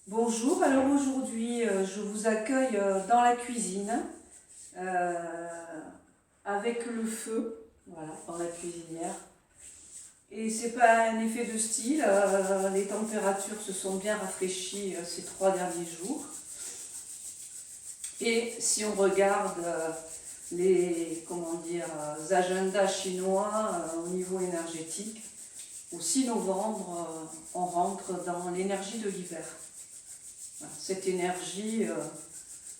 Bonjour, alors aujourd'hui je vous accueille dans la cuisine euh, avec le feu, voilà, dans la cuisinière. Et c'est pas un effet de style, les températures se sont bien rafraîchies ces 3 derniers jours. Et si on regarde les agendas chinois au niveau énergétique, au 6 novembre, on rentre dans l'énergie de l'hiver. Voilà, cette énergie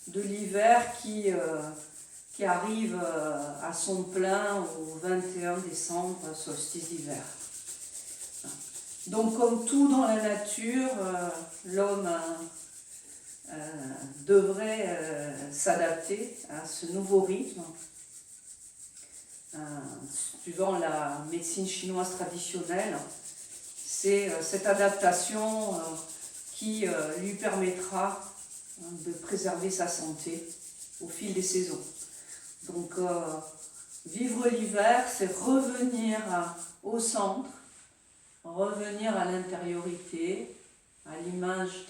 de l'hiver qui arrive à son plein au 21 décembre, solstice d'hiver. Donc comme tout dans la nature, l'homme devrait s'adapter à ce nouveau rythme. Suivant la médecine chinoise traditionnelle, c'est cette adaptation qui lui permettra de préserver sa santé au fil des saisons. Donc vivre l'hiver, c'est revenir au centre, revenir à l'intériorité, à l'image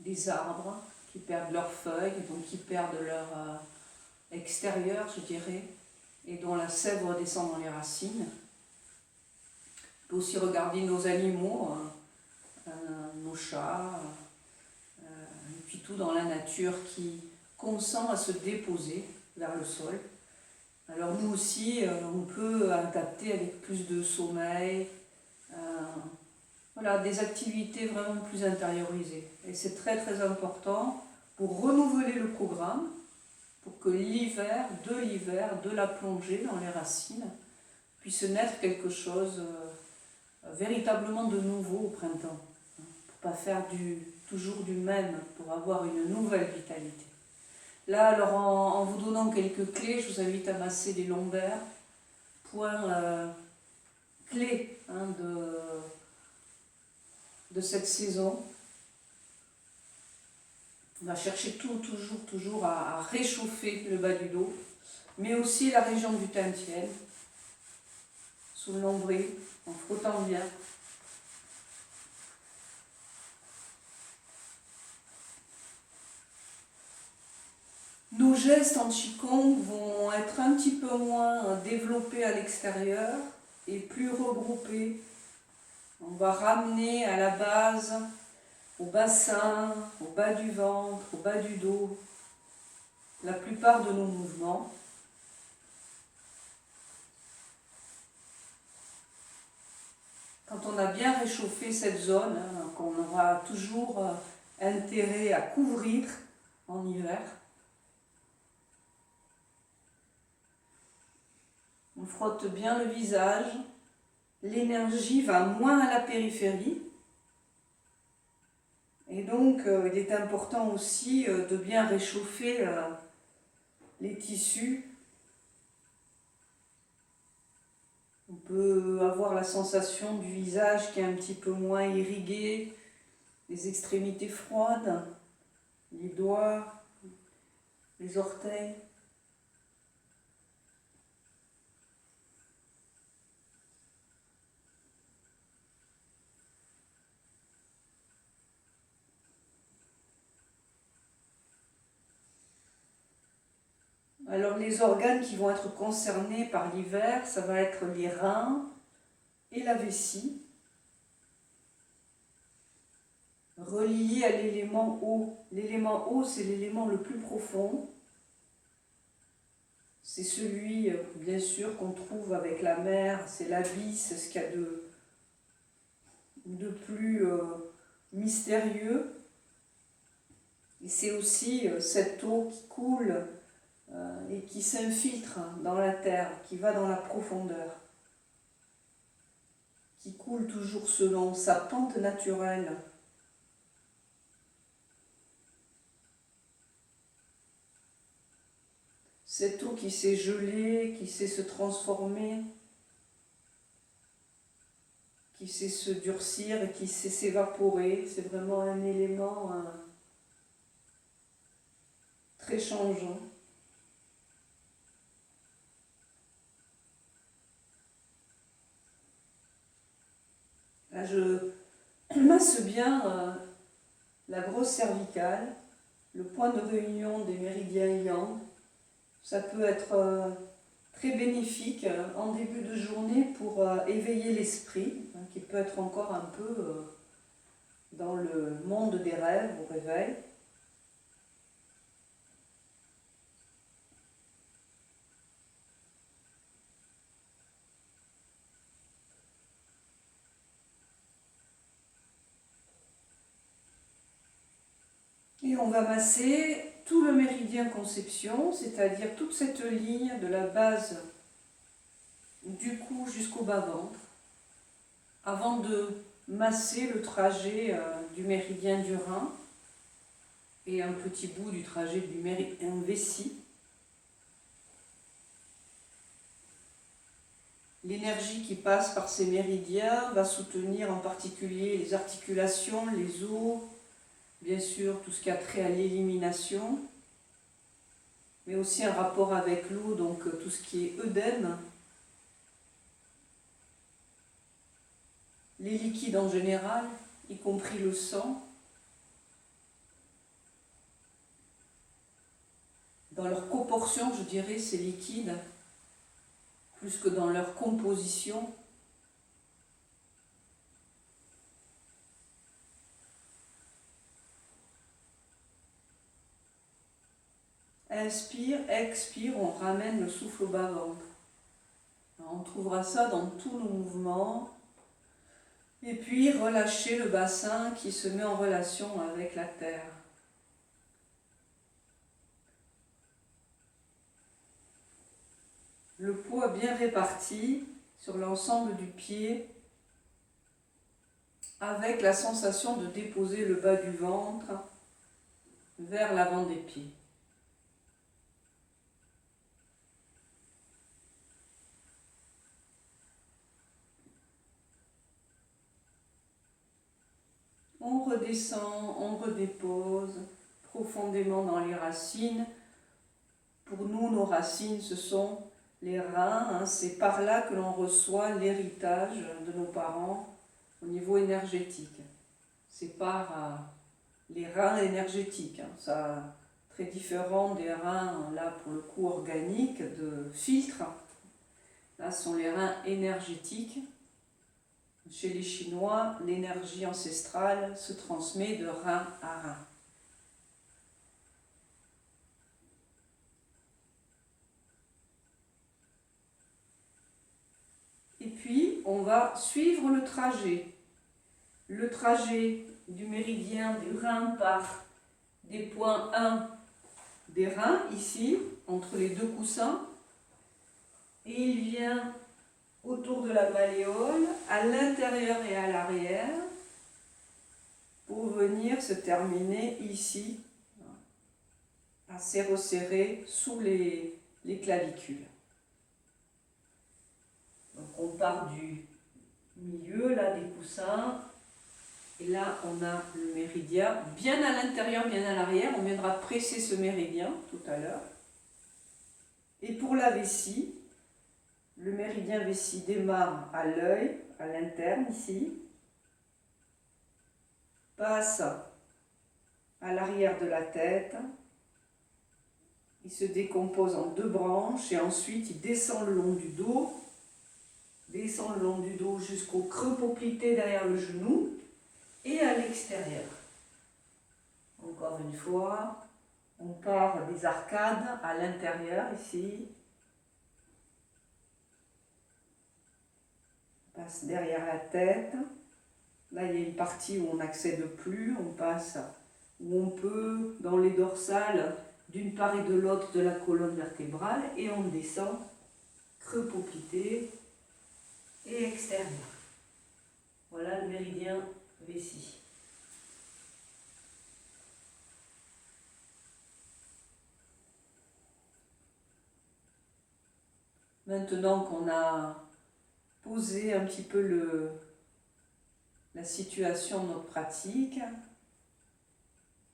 des arbres qui perdent leurs feuilles, donc qui perdent leur extérieur, je dirais, et dont la sève redescend dans les racines. On peut aussi regarder nos animaux, nos chats, et puis tout dans la nature qui consent à se déposer vers le sol. Alors nous aussi, on peut adapter avec plus de sommeil, voilà, des activités vraiment plus intériorisées. Et c'est très très important pour renouveler le programme, pour que l'hiver, de la plongée dans les racines, puisse naître quelque chose véritablement de nouveau au printemps. Pour ne pas faire toujours du même, pour avoir une nouvelle vitalité. Là, alors en vous donnant quelques clés, je vous invite à masser les lombaires, point clé de cette saison. On va chercher toujours à réchauffer le bas du dos, mais aussi la région du tympienne, sous le nombril, en frottant bien. Nos gestes en Qigong vont être un petit peu moins développés à l'extérieur et plus regroupés. On va ramener à la base, au bassin, au bas du ventre, au bas du dos, la plupart de nos mouvements. Quand on a bien réchauffé cette zone, qu'on aura toujours intérêt à couvrir en hiver, on frotte bien le visage, l'énergie va moins à la périphérie, et donc il est important aussi de bien réchauffer les tissus. On peut avoir la sensation du visage qui est un petit peu moins irrigué, les extrémités froides, les doigts, les orteils. Alors les organes qui vont être concernés par l'hiver, ça va être les reins et la vessie, reliés à l'élément eau. L'élément eau, c'est l'élément le plus profond. C'est celui, bien sûr, qu'on trouve avec la mer, c'est l'abysse, c'est ce qu'il y a de plus mystérieux. Et c'est aussi cette eau qui coule et qui s'infiltre dans la terre, qui va dans la profondeur, qui coule toujours selon sa pente naturelle. Cette eau qui s'est gelée, qui sait se transformer, qui sait se durcir et qui sait s'évaporer, c'est vraiment un élément très changeant. Là, je masse bien la grosse cervicale, le point de réunion des méridiens yang. Ça peut être très bénéfique en début de journée pour éveiller l'esprit, qui peut être encore un peu dans le monde des rêves au réveil. Et on va masser tout le méridien conception, c'est-à-dire toute cette ligne de la base du cou jusqu'au bas-ventre, avant de masser le trajet du méridien du rein et un petit bout du trajet du méridien vessie. L'énergie qui passe par ces méridiens va soutenir en particulier les articulations, les os, bien sûr tout ce qui a trait à l'élimination, mais aussi un rapport avec l'eau, donc tout ce qui est œdème, les liquides en général, y compris le sang, dans leur proportion, je dirais, ces liquides, plus que dans leur composition. Inspire, expire, on ramène le souffle au bas-ventre. On trouvera ça dans tous nos mouvements. Et puis relâcher le bassin qui se met en relation avec la terre. Le poids bien réparti sur l'ensemble du pied, avec la sensation de déposer le bas du ventre vers l'avant des pieds. On redescend, on redépose profondément dans les racines. Pour nous, nos racines, ce sont les reins. C'est par là que l'on reçoit l'héritage de nos parents au niveau énergétique. C'est par les reins énergétiques. Ça, très différent des reins, là pour le coup organiques, de filtre. Là, ce sont les reins énergétiques. Chez les Chinois, l'énergie ancestrale se transmet de rein à rein. Et puis, on va suivre le trajet. Le trajet du méridien du rein part des points 1 des reins, ici, entre les deux coussins, et il vient autour de la malléole, à l'intérieur et à l'arrière, pour venir se terminer ici, assez resserré sous les clavicules. Donc on part du milieu, là, des coussins, et là on a le méridien, bien à l'intérieur, bien à l'arrière, on viendra presser ce méridien tout à l'heure. Et pour la vessie, le méridien vessie démarre à l'œil, à l'interne ici, passe à l'arrière de la tête, il se décompose en deux branches et ensuite il descend le long du dos, jusqu'au creux poplité derrière le genou et à l'extérieur. Encore une fois, on part des arcades à l'intérieur ici, on passe derrière la tête. Là, il y a une partie où on n'accède plus, on passe où on peut dans les dorsales d'une part et de l'autre de la colonne vertébrale et on descend creux poplité et extérieur. Voilà le méridien vessie. Maintenant qu'on a posé un petit peu la situation de notre pratique,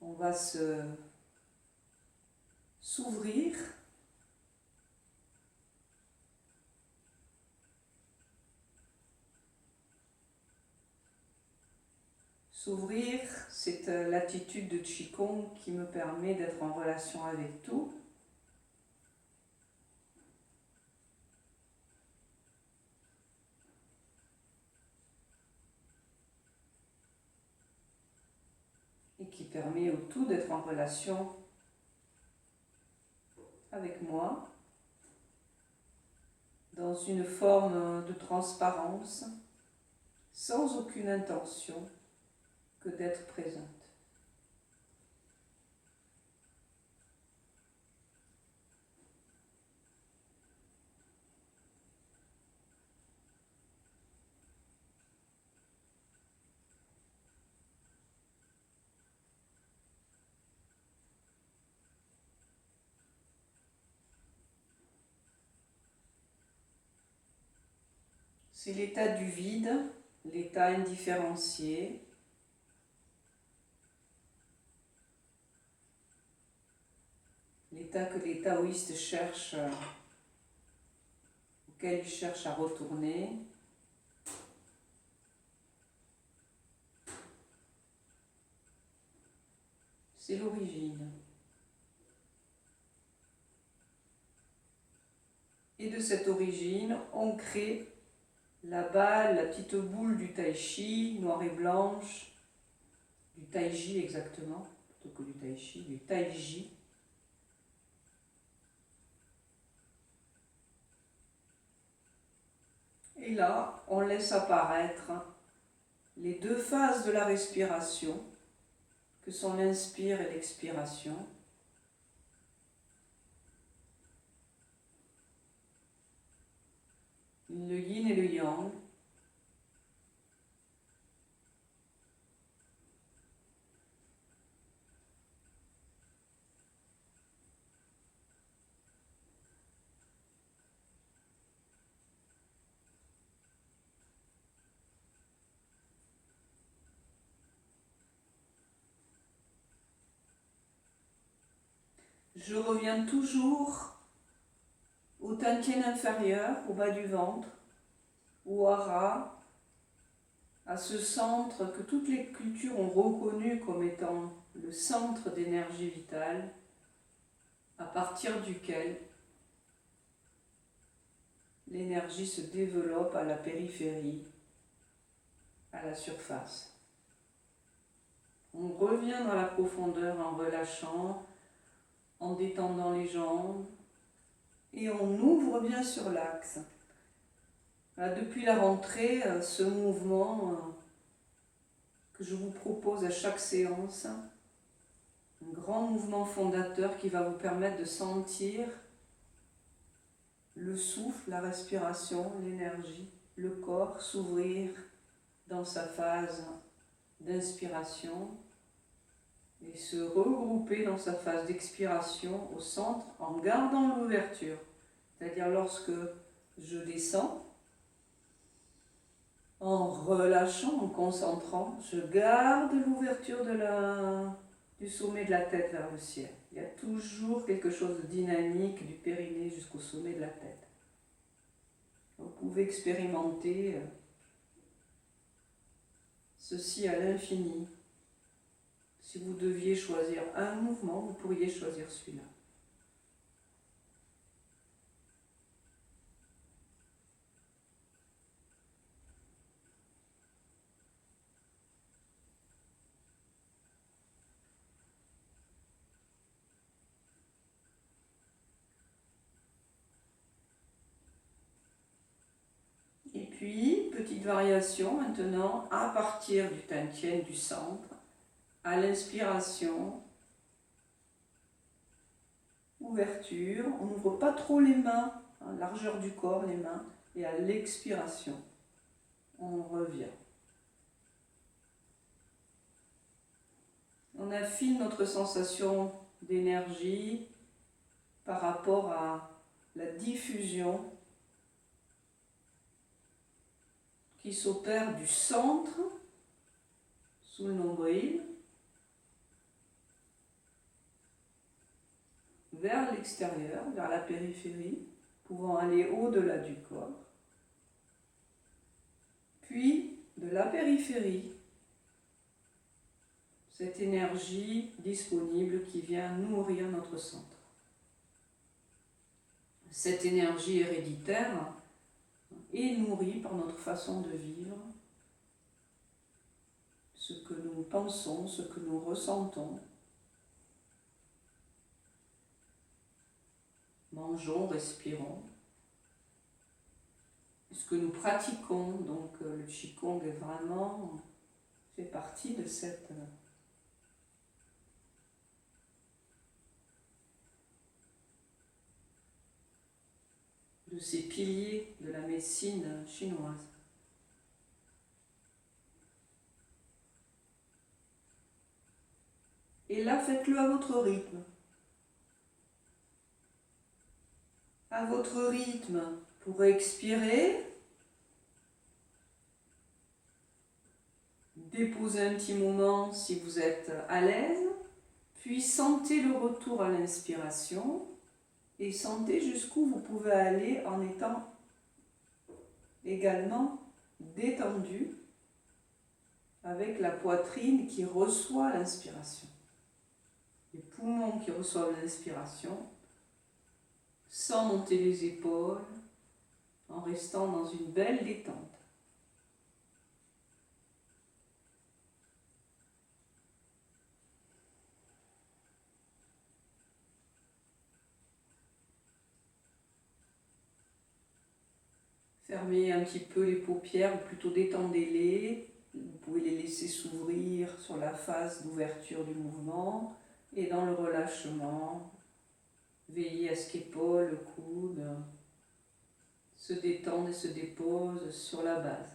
on va s'ouvrir S'ouvrir, c'est l'attitude de Qigong qui me permet d'être en relation avec tout. Et qui permet au tout d'être en relation avec moi, dans une forme de transparence, sans aucune intention que d'être présente. C'est l'état du vide, l'état indifférencié, l'état que les taoïstes cherchent, auquel ils cherchent à retourner. C'est l'origine. Et de cette origine, on crée la balle, la petite boule du tai chi, noire et blanche, du taiji exactement, plutôt que du tai chi, du taiji. Et là, on laisse apparaître les deux phases de la respiration, que sont l'inspire et l'expiration. Le yin et le yang. Je reviens toujours au tantien inférieur, au bas du ventre, au hara, à ce centre que toutes les cultures ont reconnu comme étant le centre d'énergie vitale, à partir duquel l'énergie se développe à la périphérie, à la surface. On revient dans la profondeur en relâchant, en détendant les jambes, et on ouvre bien sur l'axe. Depuis la rentrée, ce mouvement que je vous propose à chaque séance, un grand mouvement fondateur qui va vous permettre de sentir le souffle, la respiration, l'énergie, le corps s'ouvrir dans sa phase d'inspiration et se regrouper dans sa phase d'expiration au centre en gardant l'ouverture. C'est-à-dire lorsque je descends, en relâchant, en concentrant, je garde l'ouverture du sommet de la tête vers le ciel. Il y a toujours quelque chose de dynamique du périnée jusqu'au sommet de la tête. Vous pouvez expérimenter ceci à l'infini. Si vous deviez choisir un mouvement, vous pourriez choisir celui-là. Et puis, petite variation maintenant, à partir du tantien du centre, à l'inspiration, ouverture, on n'ouvre pas trop les mains, largeur du corps, les mains, et à l'expiration, on revient. On affine notre sensation d'énergie par rapport à la diffusion qui s'opère du centre, sous le nombril, vers l'extérieur, vers la périphérie, pouvant aller au-delà du corps, puis de la périphérie cette énergie disponible qui vient nourrir notre centre. Cette énergie héréditaire est nourrie par notre façon de vivre, ce que nous pensons, ce que nous ressentons. Mangeons, respirons. Ce que nous pratiquons, donc le Qigong est vraiment fait partie de ces piliers de la médecine chinoise. Et là, faites-le à votre rythme. À votre rythme pour expirer. Déposez un petit moment si vous êtes à l'aise. Puis sentez le retour à l'inspiration. Et sentez jusqu'où vous pouvez aller en étant également détendu avec la poitrine qui reçoit l'inspiration. Les poumons qui reçoivent l'inspiration, sans monter les épaules, en restant dans une belle détente. Fermez un petit peu les paupières, ou plutôt détendez-les. Vous pouvez les laisser s'ouvrir sur la phase d'ouverture du mouvement. Et dans le relâchement, veillez à ce qu'épaules, le coude se détendent et se déposent sur la base.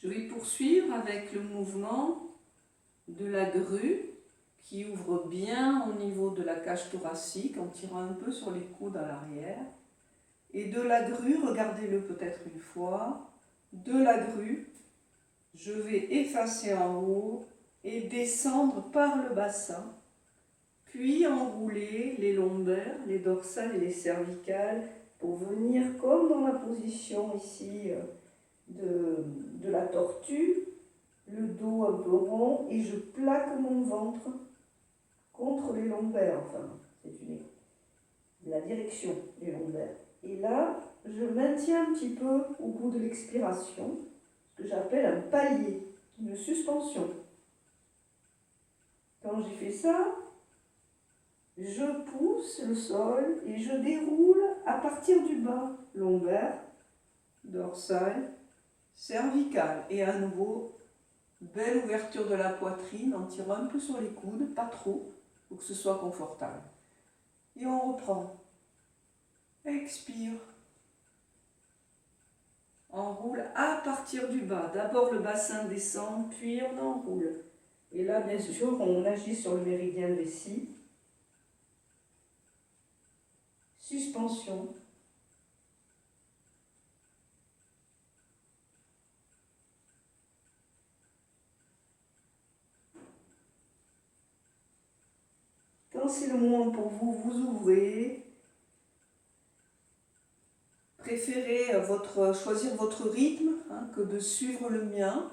Je vais poursuivre avec le mouvement de la grue qui ouvre bien au niveau de la cage thoracique en tirant un peu sur les coudes à l'arrière. Et de la grue, regardez-le peut-être une fois, de la grue, je vais effacer en haut et descendre par le bassin, puis enrouler les lombaires, les dorsales et les cervicales pour venir comme dans la position ici de la tortue, le dos un peu rond et je plaque mon ventre contre les lombaires, enfin c'est la direction des lombaires. Et là, je maintiens un petit peu au bout de l'expiration, ce que j'appelle un palier, une suspension. Quand j'ai fait ça, je pousse le sol et je déroule à partir du bas, lombaire, dorsale, cervicale. Et à nouveau, belle ouverture de la poitrine en tirant un peu sur les coudes, pas trop, pour que ce soit confortable. Et on reprend. Expire. Enroule à partir du bas. D'abord le bassin descend, puis on enroule. Et là, bien sûr, on agit sur le méridien vessie. Suspension. Quand c'est le moment pour vous, vous ouvrez. Préférez choisir votre rythme que de suivre le mien.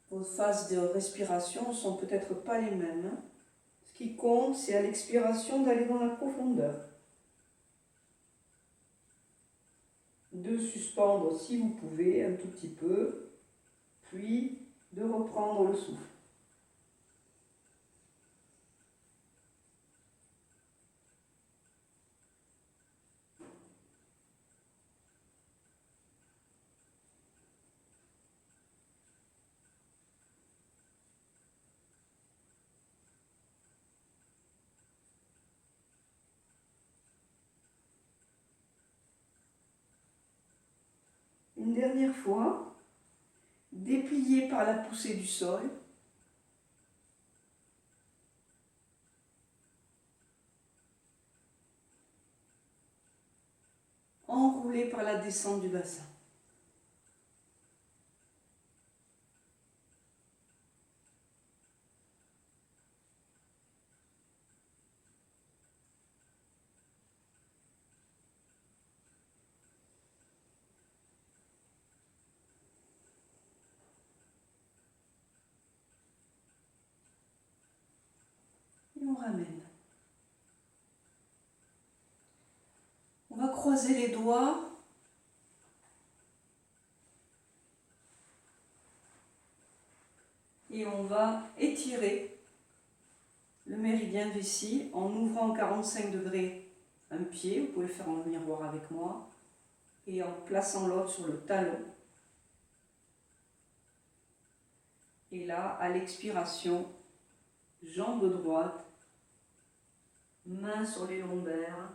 Vos phases de respiration ne sont peut-être pas les mêmes. Ce qui compte, c'est à l'expiration d'aller dans la profondeur. De suspendre si vous pouvez un tout petit peu, puis de reprendre le souffle. Une dernière fois, déplié par la poussée du sol. Enroulé par la descente du bassin. ramène. On va croiser les doigts. Et on va étirer le méridien vessie en ouvrant 45 degrés un pied. Vous pouvez le faire en miroir avec moi. Et en plaçant l'autre sur le talon. Et là, à l'expiration, jambe droite, main sur les lombaires.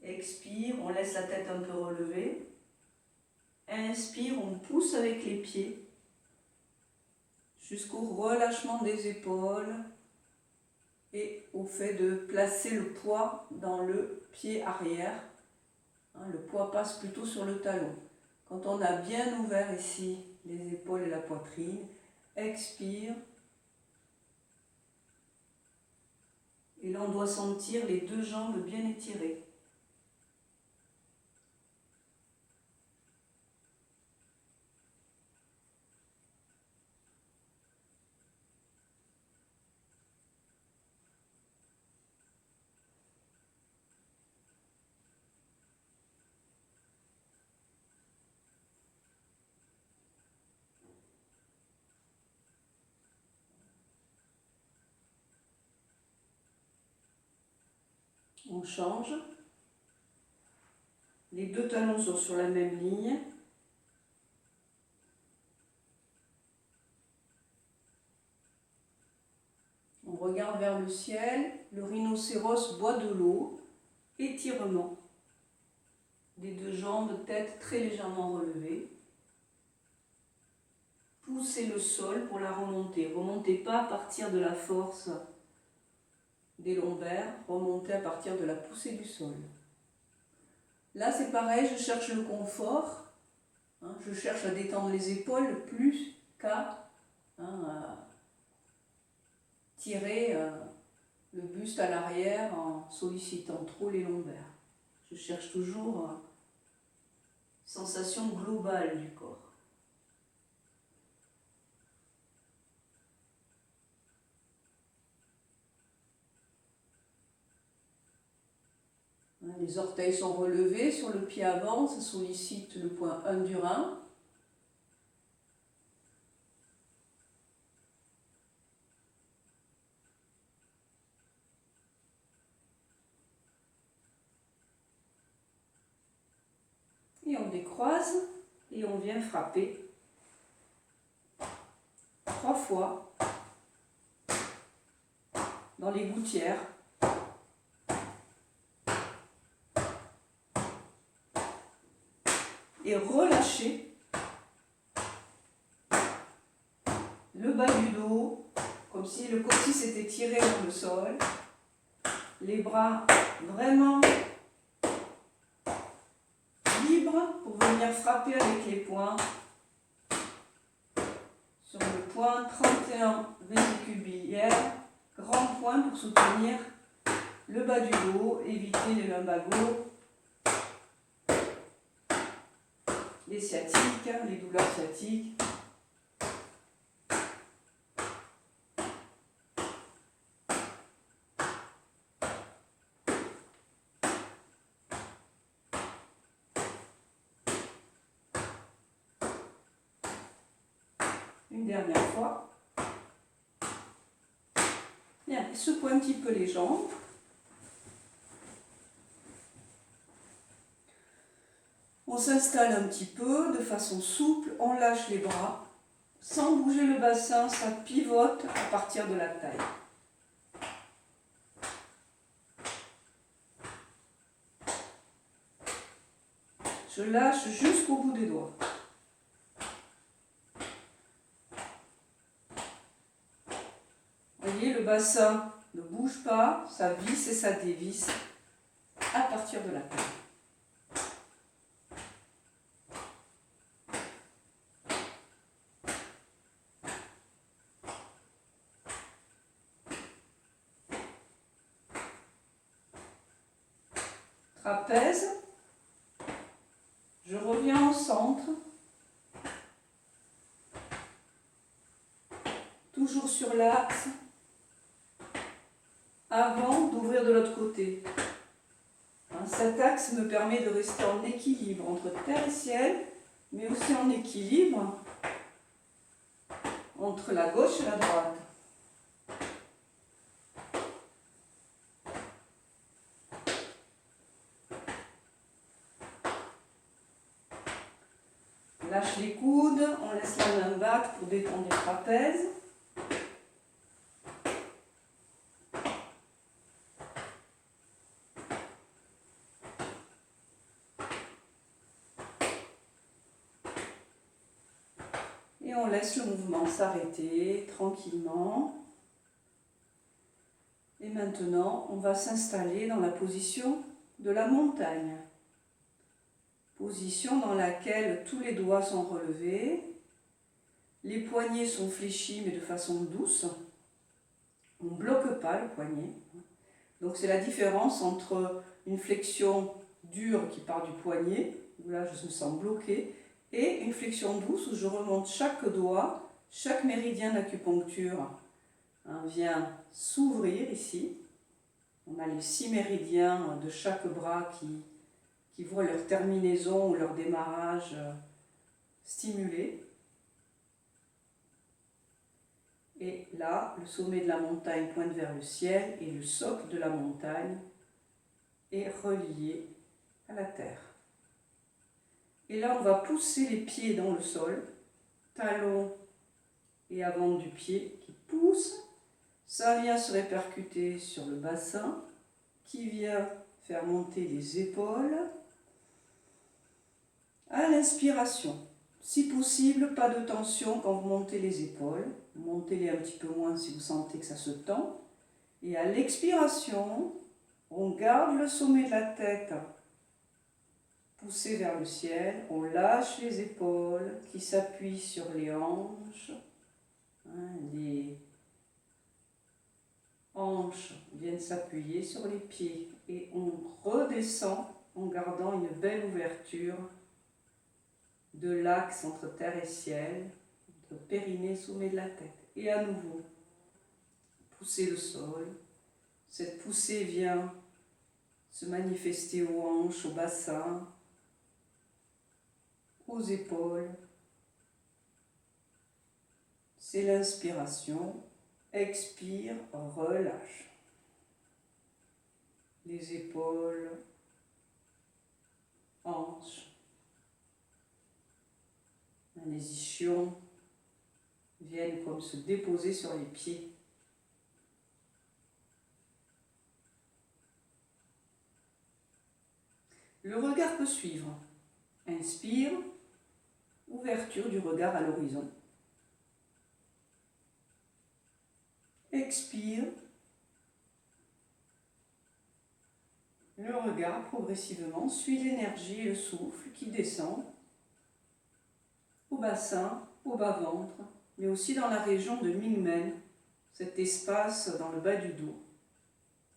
Expire, on laisse la tête un peu relevée. Inspire, on pousse avec les pieds jusqu'au relâchement des épaules et au fait de placer le poids dans le pied arrière. Le poids passe plutôt sur le talon. Quand on a bien ouvert ici les épaules et la poitrine, expire. Et là, on doit sentir les deux jambes bien étirées. On change. Les deux talons sont sur la même ligne. On regarde vers le ciel. Le rhinocéros boit de l'eau. Étirement des deux jambes, tête très légèrement relevée. Poussez le sol pour la remonter. Remontez pas à partir de la force des lombaires, remontez à partir de la poussée du sol. Là c'est pareil, je cherche le confort, je cherche à détendre les épaules plus qu'à tirer le buste à l'arrière en sollicitant trop les lombaires. Je cherche toujours sensation globale du corps. Les orteils sont relevés sur le pied avant, ça sollicite le point 1 du rein. Et on décroise et on vient frapper 3 fois dans les gouttières. Et relâcher le bas du dos, comme si le coccyx était tiré vers le sol. Les bras vraiment libres pour venir frapper avec les poings sur le point 31 vésicule biliaire. Grand point pour soutenir le bas du dos, éviter les lumbagos, les sciatiques, les douleurs sciatiques. Une dernière fois. Bien, secoue un petit peu les jambes. On s'installe un petit peu de façon souple, on lâche les bras. Sans bouger le bassin, ça pivote à partir de la taille. Je lâche jusqu'au bout des doigts. Vous voyez, le bassin ne bouge pas, ça visse et ça dévisse à partir de la taille. Trapèze, je reviens au centre, toujours sur l'axe, Cet axe me permet de rester en équilibre entre terre et ciel, mais aussi en équilibre entre la gauche et la droite. Lâche les coudes, on laisse la main battre pour détendre les trapèzes. Et on laisse le mouvement s'arrêter tranquillement. Et maintenant, on va s'installer dans la position de la montagne. Position dans laquelle tous les doigts sont relevés, les poignets sont fléchis mais de façon douce. On ne bloque pas le poignet. Donc c'est la différence entre une flexion dure qui part du poignet, où là je me sens bloqué, et une flexion douce où je remonte chaque doigt, chaque méridien d'acupuncture vient s'ouvrir ici. On a les 6 méridiens de chaque bras qui voient leur terminaison ou leur démarrage stimulé. Et là, le sommet de la montagne pointe vers le ciel et le socle de la montagne est relié à la terre. Et là, on va pousser les pieds dans le sol, talons et avant du pied qui poussent. Ça vient se répercuter sur le bassin qui vient faire monter les épaules. À l'inspiration, si possible, pas de tension quand vous montez les épaules. Montez-les un petit peu moins si vous sentez que ça se tend. Et à l'expiration, on garde le sommet de la tête poussé vers le ciel. On lâche les épaules qui s'appuient sur les hanches. Les hanches viennent s'appuyer sur les pieds. Et on redescend en gardant une belle ouverture de l'axe entre terre et ciel, entre périnée et sommet de la tête. Et à nouveau, pousser le sol. Cette poussée vient se manifester aux hanches, au bassin, aux épaules. C'est l'inspiration. Expire, relâche. Les épaules, hanches. Les ischions viennent comme se déposer sur les pieds. Le regard peut suivre. Inspire, ouverture du regard à l'horizon. Expire, le regard progressivement suit l'énergie et le souffle qui descend au bassin, au bas-ventre, mais aussi dans la région de Mingmen, cet espace dans le bas du dos,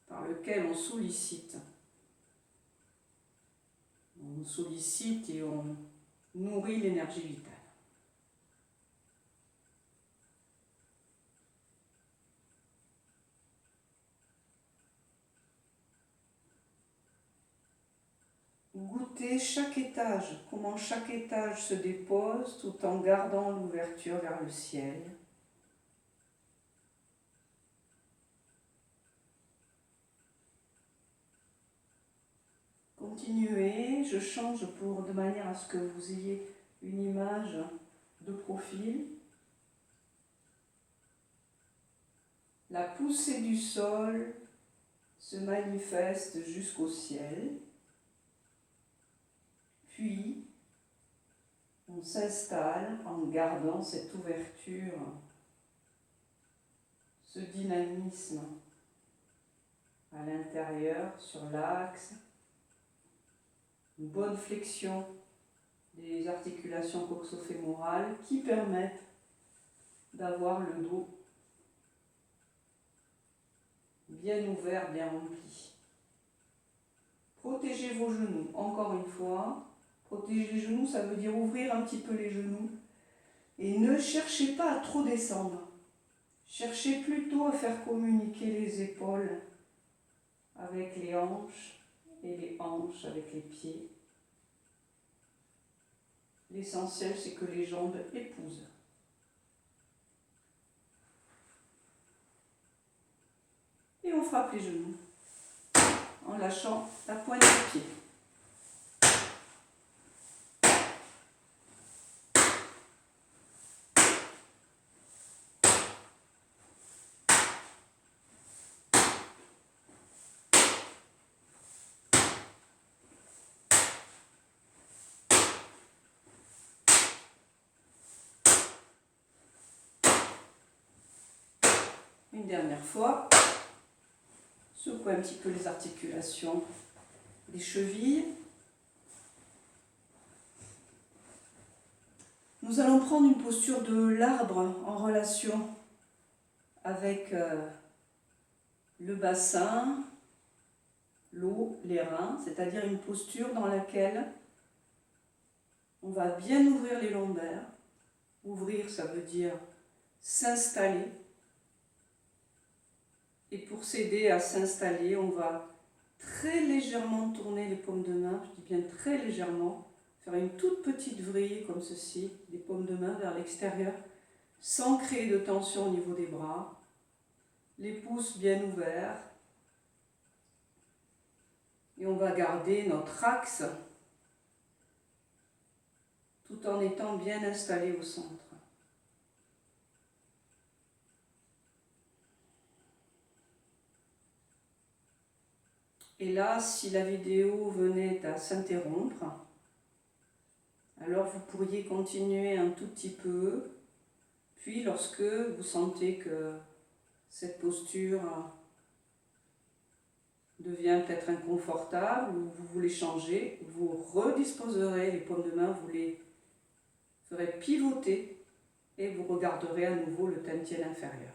par lequel on sollicite. On sollicite et on nourrit l'énergie vitale. Goûtez chaque étage, comment chaque étage se dépose tout en gardant l'ouverture vers le ciel. Continuez, je change de manière à ce que vous ayez une image de profil. La poussée du sol se manifeste jusqu'au ciel. Puis, on s'installe en gardant cette ouverture, ce dynamisme à l'intérieur, sur l'axe, une bonne flexion des articulations coxo-fémorales qui permettent d'avoir le dos bien ouvert, bien rempli. Protégez vos genoux, encore une fois. Protéger les genoux, ça veut dire ouvrir un petit peu les genoux. Et ne cherchez pas à trop descendre. Cherchez plutôt à faire communiquer les épaules avec les hanches et les hanches avec les pieds. L'essentiel, c'est que les jambes épousent. Et on frappe les genoux en lâchant la pointe du pied. Une dernière fois, secouez un petit peu les articulations des chevilles. Nous allons prendre une posture de l'arbre en relation avec le bassin, l'eau, les reins, c'est-à-dire une posture dans laquelle on va bien ouvrir les lombaires. Ouvrir, ça veut dire s'installer. Et pour s'aider à s'installer, on va très légèrement tourner les paumes de main, je dis bien très légèrement, faire une toute petite vrille comme ceci, les paumes de main vers l'extérieur, sans créer de tension au niveau des bras, les pouces bien ouverts. Et on va garder notre axe tout en étant bien installé au centre. Et là, si la vidéo venait à s'interrompre, alors vous pourriez continuer un tout petit peu, puis lorsque vous sentez que cette posture devient peut-être inconfortable ou vous voulez changer, vous redisposerez les paumes de main, vous les ferez pivoter et vous regarderez à nouveau le tantien inférieur.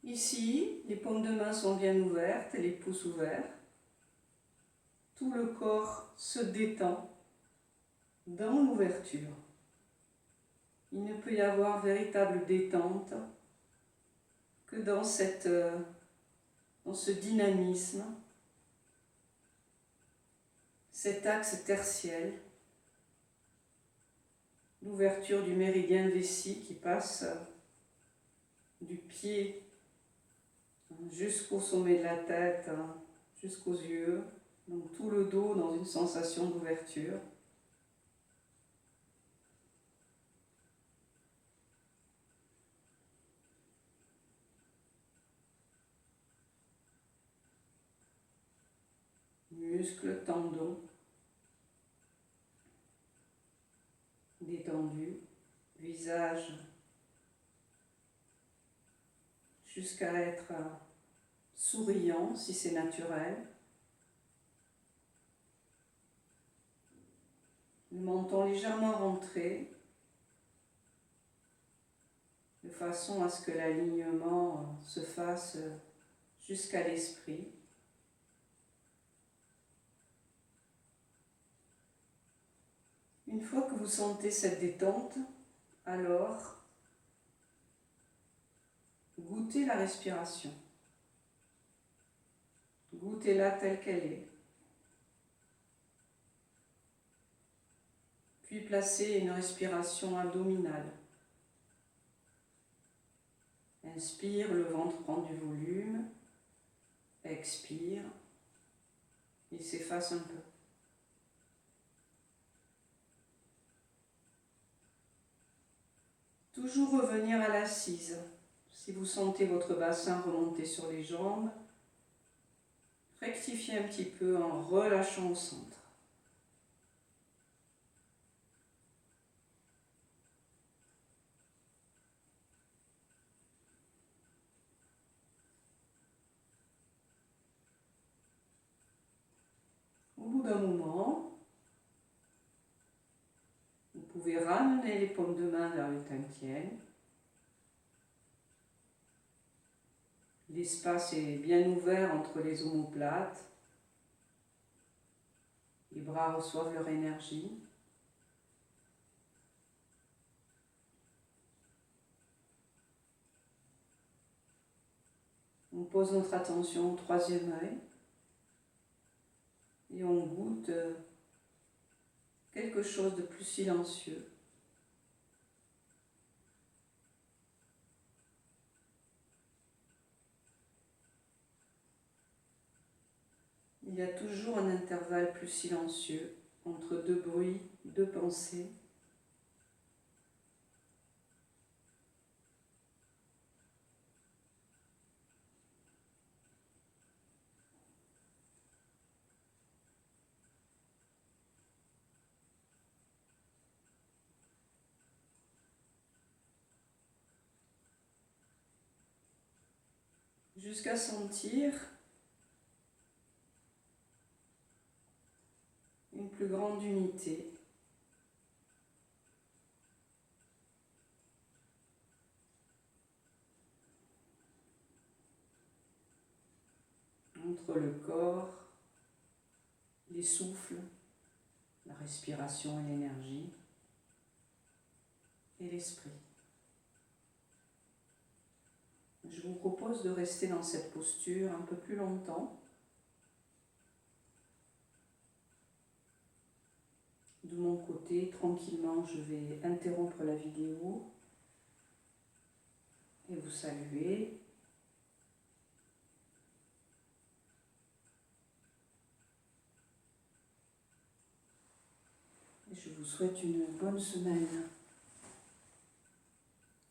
Ici, les paumes de main sont bien ouvertes et les pouces ouverts. Tout le corps se détend dans l'ouverture. Il ne peut y avoir véritable détente que dans ce dynamisme, cet axe tertiel, l'ouverture du méridien vessie qui passe du pied jusqu'au sommet de la tête, jusqu'aux yeux, donc tout le dos dans une sensation d'ouverture. Muscles, tendons, détendus, visage jusqu'à être souriant si c'est naturel. Le menton légèrement rentré, de façon à ce que l'alignement se fasse jusqu'à l'esprit. Une fois que vous sentez cette détente, alors goûtez la respiration. Goûtez-la telle qu'elle est. Puis placez une respiration abdominale. Inspire, le ventre prend du volume. Expire, il s'efface un peu. Toujours revenir à l'assise. Si vous sentez votre bassin remonter sur les jambes, rectifiez un petit peu en relâchant au centre. Au bout d'un moment, vous pouvez ramener les paumes de main vers le tantien. L'espace est bien ouvert entre les omoplates. Les bras reçoivent leur énergie. On pose notre attention au troisième œil et on goûte quelque chose de plus silencieux. Il y a toujours un intervalle plus silencieux entre deux bruits, deux pensées. Jusqu'à sentir une plus grande unité entre le corps, les souffles, la respiration et l'énergie, et l'esprit. Je vous propose de rester dans cette posture un peu plus longtemps. De mon côté, tranquillement, je vais interrompre la vidéo et vous saluer. Et je vous souhaite une bonne semaine.